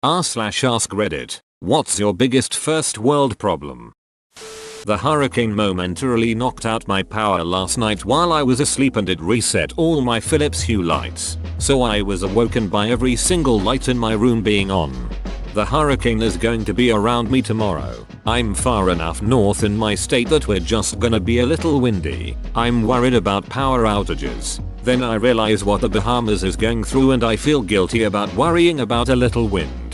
r/ask Reddit. What's your biggest first world problem? The hurricane momentarily knocked out my power last night while I was asleep and it reset all my Philips Hue lights, so I was awoken by every single light in my room being on. The hurricane is going to be around me tomorrow. I'm far enough north in my state that we're just gonna be a little windy. I'm worried about power outages. Then I realize what the Bahamas is going through and I feel guilty about worrying about a little wind.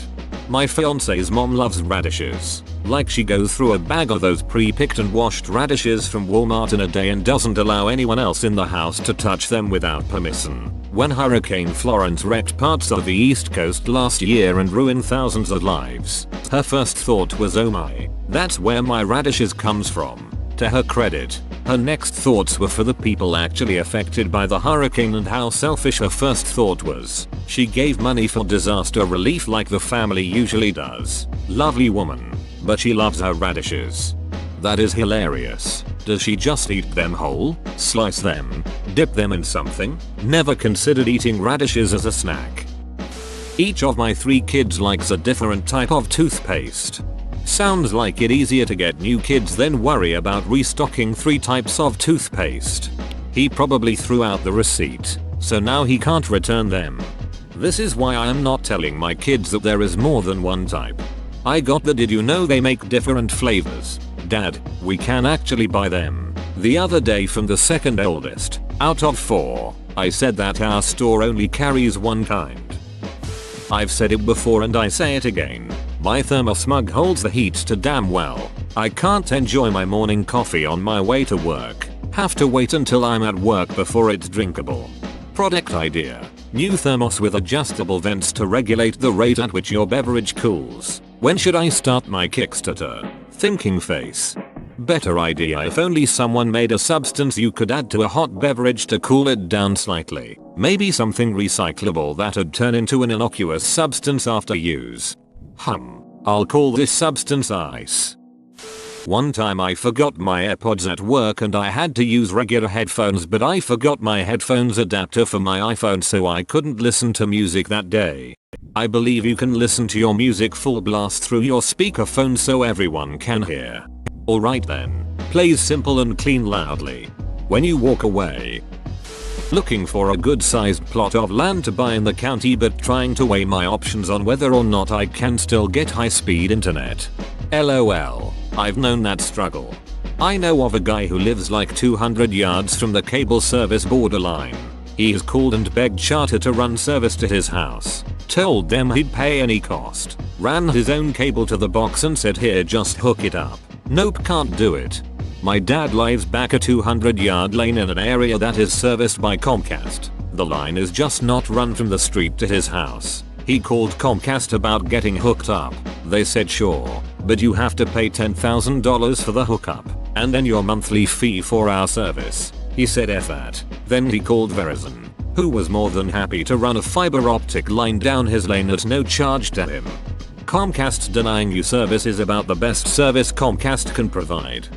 My fiance's mom loves radishes. Like she goes through a bag of those pre-picked and washed radishes from Walmart in a day and doesn't allow anyone else in the house to touch them without permission. When Hurricane Florence wrecked parts of the East Coast last year and ruined thousands of lives, her first thought was, oh my, that's where my radishes comes from. To her credit, her next thoughts were for the people actually affected by the hurricane and how selfish her first thought was. She gave money for disaster relief like the family usually does. Lovely woman. But she loves her radishes. That is hilarious. Does she just eat them whole? Slice them? Dip them in something? Never considered eating radishes as a snack. Each of my 3 kids likes a different type of toothpaste. Sounds like it easier to get new kids than worry about restocking 3 types of toothpaste. He probably threw out the receipt, so now he can't return them. This is why I am not telling my kids that there is more than one type. I got the did you know they make different flavors? Dad, we can actually buy them. The other day from the second oldest, out of 4, I said that our store only carries one kind. I've said it before and I say it again. My thermos mug holds the heat too damn well. I can't enjoy my morning coffee on my way to work. Have to wait until I'm at work before it's drinkable. Product idea. New thermos with adjustable vents to regulate the rate at which your beverage cools. When should I start my Kickstarter? Thinking face. Better idea if only someone made a substance you could add to a hot beverage to cool it down slightly. Maybe something recyclable that'd turn into an innocuous substance after use. I'll call this substance ice. One time I forgot my AirPods at work and I had to use regular headphones, but I forgot my headphones adapter for my iPhone, so I couldn't listen to music that day. I believe you can listen to your music full blast through your speakerphone so everyone can hear. Alright then. Plays simple and clean loudly. When you walk away. Looking for a good sized plot of land to buy in the county but trying to weigh my options on whether or not I can still get high speed internet. LOL. I've known that struggle. I know of a guy who lives like 200 yards from the cable service borderline. He has called and begged Charter to run service to his house. Told them he'd pay any cost. Ran his own cable to the box and said, here, just hook it up. Nope, can't do it. My dad lives back a 200-yard lane in an area that is serviced by Comcast. The line is just not run from the street to his house. He called Comcast about getting hooked up. They said sure, but you have to pay $10,000 for the hookup, and then your monthly fee for our service. He said F that. Then he called Verizon, who was more than happy to run a fiber optic line down his lane at no charge to him. Comcast denying you service is about the best service Comcast can provide.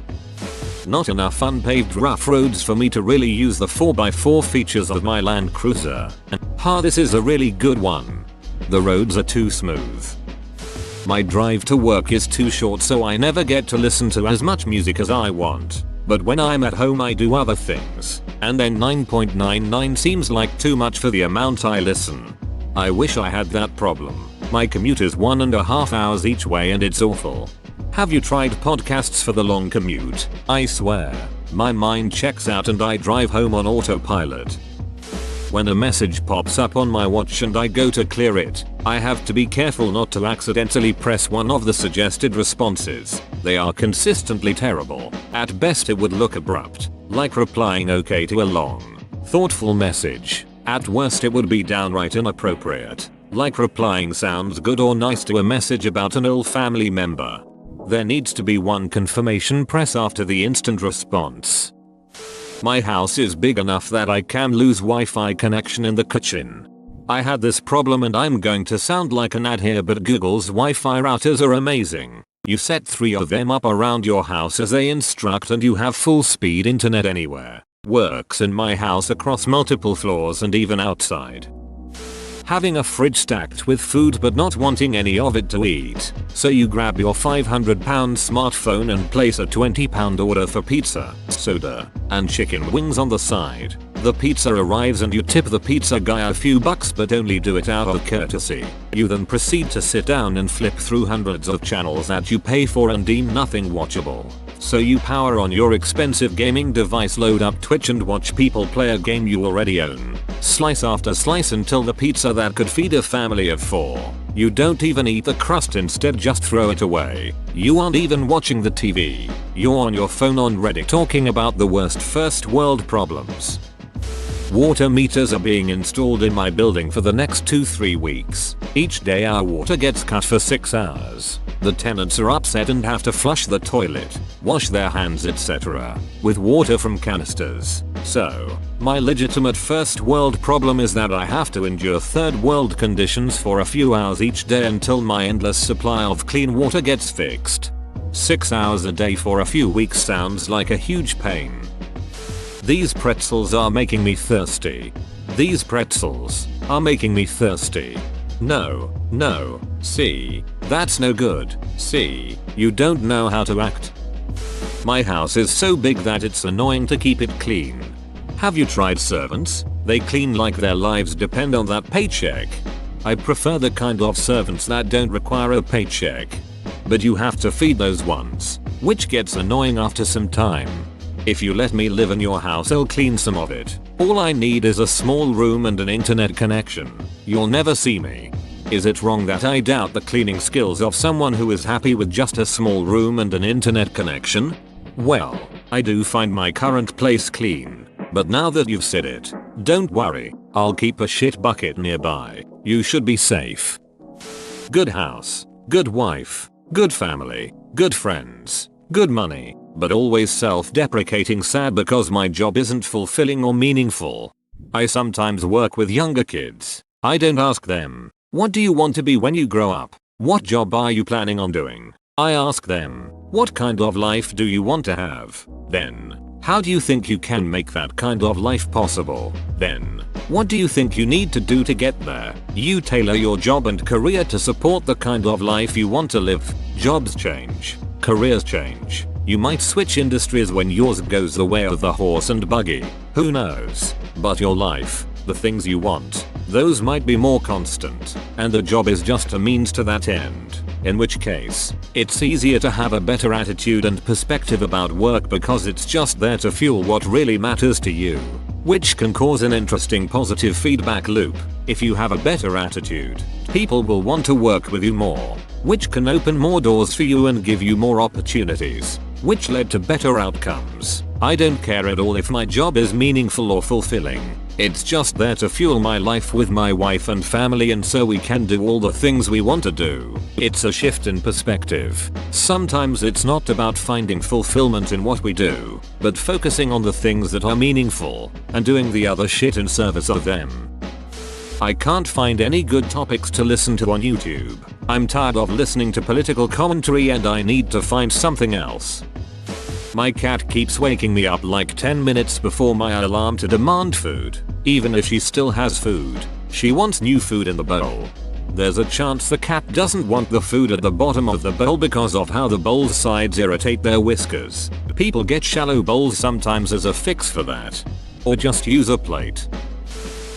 Not enough unpaved rough roads for me to really use the 4x4 features of my Land Cruiser. This is a really good one. The roads are too smooth. My drive to work is too short, so I never get to listen to as much music as I want. But when I'm at home I do other things, and then 9.99 seems like too much for the amount I listen. I wish I had that problem. My commute is 1.5 hours each way and it's awful. Have you tried podcasts for the long commute? I swear, my mind checks out and I drive home on autopilot. When a message pops up on my watch and I go to clear it, I have to be careful not to accidentally press one of the suggested responses. They are consistently terrible. At best it would look abrupt, like replying okay to a long, thoughtful message. At worst it would be downright inappropriate, like replying sounds good or nice to a message about an ill family member. There needs to be one confirmation press after the instant response. My house is big enough that I can lose Wi-Fi connection in the kitchen. I had this problem and I'm going to sound like an ad here, but Google's Wi-Fi routers are amazing. You set 3 of them up around your house as they instruct and you have full speed internet anywhere. Works in my house across multiple floors and even outside. Having a fridge stacked with food but not wanting any of it to eat. So you grab your £500 smartphone and place a £20 order for pizza, soda, and chicken wings on the side. The pizza arrives and you tip the pizza guy a few bucks but only do it out of courtesy. You then proceed to sit down and flip through hundreds of channels that you pay for and deem nothing watchable. So you power on your expensive gaming device, load up Twitch and watch people play a game you already own. Slice after slice until the pizza that could feed a family of 4. You don't even eat the crust, instead just throw it away. You aren't even watching the TV. You're on your phone on Reddit talking about the worst first world problems. Water meters are being installed in my building for the next 2-3 weeks. Each day our water gets cut for 6 hours. The tenants are upset and have to flush the toilet, wash their hands, etc. with water from canisters. So, my legitimate first world problem is that I have to endure third world conditions for a few hours each day until my endless supply of clean water gets fixed. 6 hours a day for a few weeks sounds like a huge pain. These pretzels are making me thirsty. These pretzels are making me thirsty. No, no, see, that's no good. See, you don't know how to act. My house is so big that it's annoying to keep it clean. Have you tried servants? They clean like their lives depend on that paycheck. I prefer the kind of servants that don't require a paycheck. But you have to feed those ones, which gets annoying after some time. If you let me live in your house, I'll clean some of it. All I need is a small room and an internet connection. You'll never see me. Is it wrong that I doubt the cleaning skills of someone who is happy with just a small room and an internet connection? Well, I do find my current place clean. But now that you've said it, don't worry, I'll keep a shit bucket nearby. You should be safe. Good house, good wife, good family, good friends, good money. But always self-deprecating, sad because my job isn't fulfilling or meaningful. I sometimes work with younger kids. I don't ask them, what do you want to be when you grow up? What job are you planning on doing? I ask them, what kind of life do you want to have? Then, how do you think you can make that kind of life possible? Then, what do you think you need to do to get there? You tailor your job and career to support the kind of life you want to live. Jobs change. Careers change. You might switch industries when yours goes the way of the horse and buggy. Who knows? But your life, the things you want, those might be more constant. And the job is just a means to that end. In which case, it's easier to have a better attitude and perspective about work because it's just there to fuel what really matters to you. Which can cause an interesting positive feedback loop. If you have a better attitude, people will want to work with you more. Which can open more doors for you and give you more opportunities. Which led to better outcomes. I don't care at all if my job is meaningful or fulfilling. It's just there to fuel my life with my wife and family, and so we can do all the things we want to do. It's a shift in perspective. Sometimes it's not about finding fulfillment in what we do, but focusing on the things that are meaningful and doing the other shit in service of them. I can't find any good topics to listen to on YouTube. I'm tired of listening to political commentary and I need to find something else. My cat keeps waking me up like 10 minutes before my alarm to demand food. Even if she still has food, she wants new food in the bowl. There's a chance the cat doesn't want the food at the bottom of the bowl because of how the bowl's sides irritate their whiskers. People get shallow bowls sometimes as a fix for that. Or just use a plate.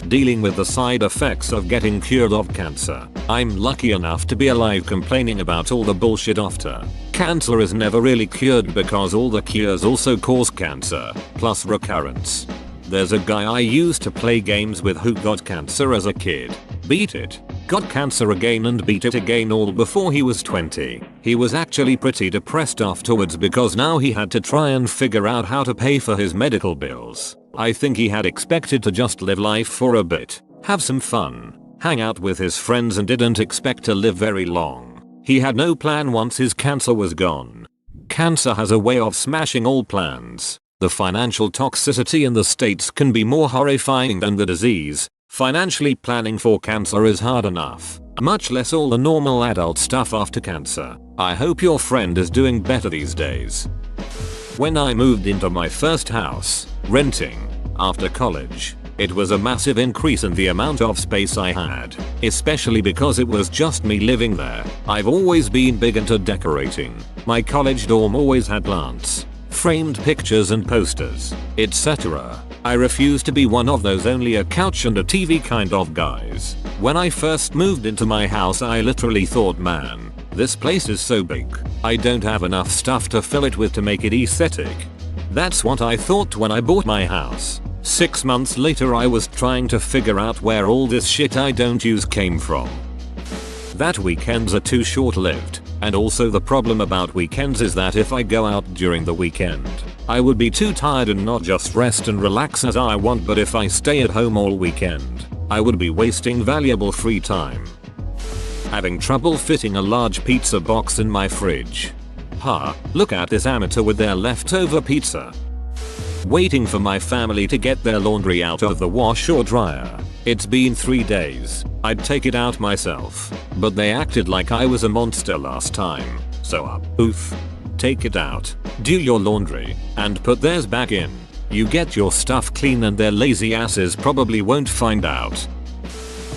Dealing with the side effects of getting cured of cancer. I'm lucky enough to be alive complaining about all the bullshit after. Cancer is never really cured because all the cures also cause cancer, plus recurrence. There's a guy I used to play games with who got cancer as a kid. Beat it. Got cancer again and beat it again, all before he was 20. He was actually pretty depressed afterwards because now he had to try and figure out how to pay for his medical bills. I think he had expected to just live life for a bit, have some fun, hang out with his friends, and didn't expect to live very long. He had no plan once his cancer was gone. Cancer has a way of smashing all plans. The financial toxicity in the States can be more horrifying than the disease. Financially planning for cancer is hard enough, much less all the normal adult stuff after cancer. I hope your friend is doing better these days. When I moved into my first house, renting, after college, It was a massive increase in the amount of space I had, especially because it was just me living there. I've always been big into decorating. My college dorm always had plants, framed pictures and posters, etc. I refuse to be one of those only a couch and a TV kind of guys. When I first moved into my house I literally thought, man, this place is so big, I don't have enough stuff to fill it with to make it aesthetic. That's what I thought when I bought my house. 6 months later I was trying to figure out where all this shit I don't use came from. That weekends are too short-lived, and also the problem about weekends is that if I go out during the weekend, I would be too tired and not just rest and relax as I want, but if I stay at home all weekend, I would be wasting valuable free time. Having trouble fitting a large pizza box in my fridge. Look at this amateur with their leftover pizza. Waiting for my family to get their laundry out of the wash or dryer. It's been 3 days. I'd take it out myself, but they acted like I was a monster last time. So oof. Take it out, do your laundry, and put theirs back in. You get your stuff clean and their lazy asses probably won't find out.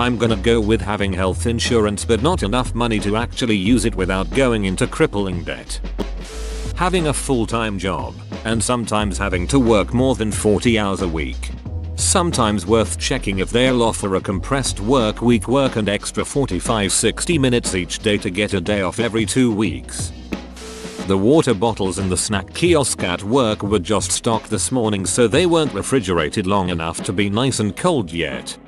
I'm gonna go with having health insurance but not enough money to actually use it without going into crippling debt. Having a full-time job, and sometimes having to work more than 40 hours a week. Sometimes worth checking if they'll offer a compressed work week, work an extra 45-60 minutes each day to get a day off every 2 weeks. The water bottles in the snack kiosk at work were just stocked this morning, so they weren't refrigerated long enough to be nice and cold yet.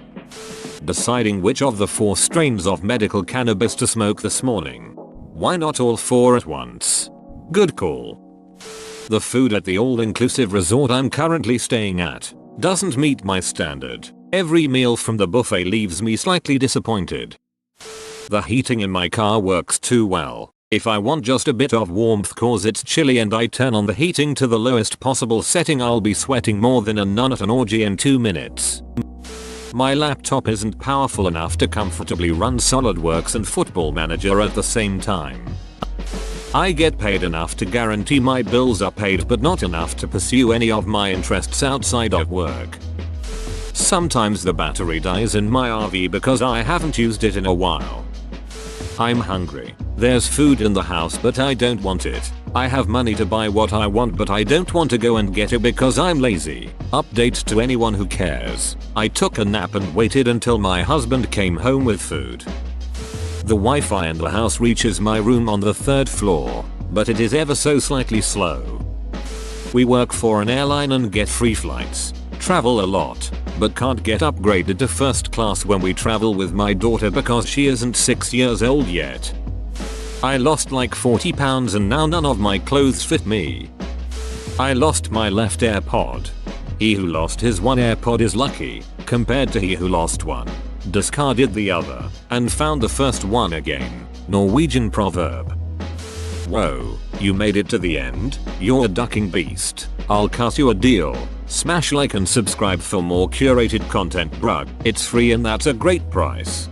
Deciding which of the 4 strains of medical cannabis to smoke this morning. Why not all 4 at once? Good call. The food at the all-inclusive resort I'm currently staying at doesn't meet my standard. Every meal from the buffet leaves me slightly disappointed. The heating in my car works too well. If I want just a bit of warmth cause it's chilly and I turn on the heating to the lowest possible setting, I'll be sweating more than a nun at an orgy in 2 minutes. My laptop isn't powerful enough to comfortably run SolidWorks and Football Manager at the same time. I get paid enough to guarantee my bills are paid but not enough to pursue any of my interests outside of work. Sometimes the battery dies in my RV because I haven't used it in a while. I'm hungry. There's food in the house but I don't want it. I have money to buy what I want but I don't want to go and get it because I'm lazy. Update to anyone who cares. I took a nap and waited until my husband came home with food. The Wi-Fi in the house reaches my room on the 3rd floor, but it is ever so slightly slow. We work for an airline and get free flights, travel a lot, but can't get upgraded to first class when we travel with my daughter because she isn't 6 years old yet. I lost like 40 pounds and now none of my clothes fit me. I lost my left AirPod. He who lost his one AirPod is lucky, compared to he who lost one, discarded the other, and found the first one again. Norwegian proverb. Whoa, you made it to the end? You're a ducking beast. I'll cut you a deal. Smash like and subscribe for more curated content, bruh. It's free and that's a great price.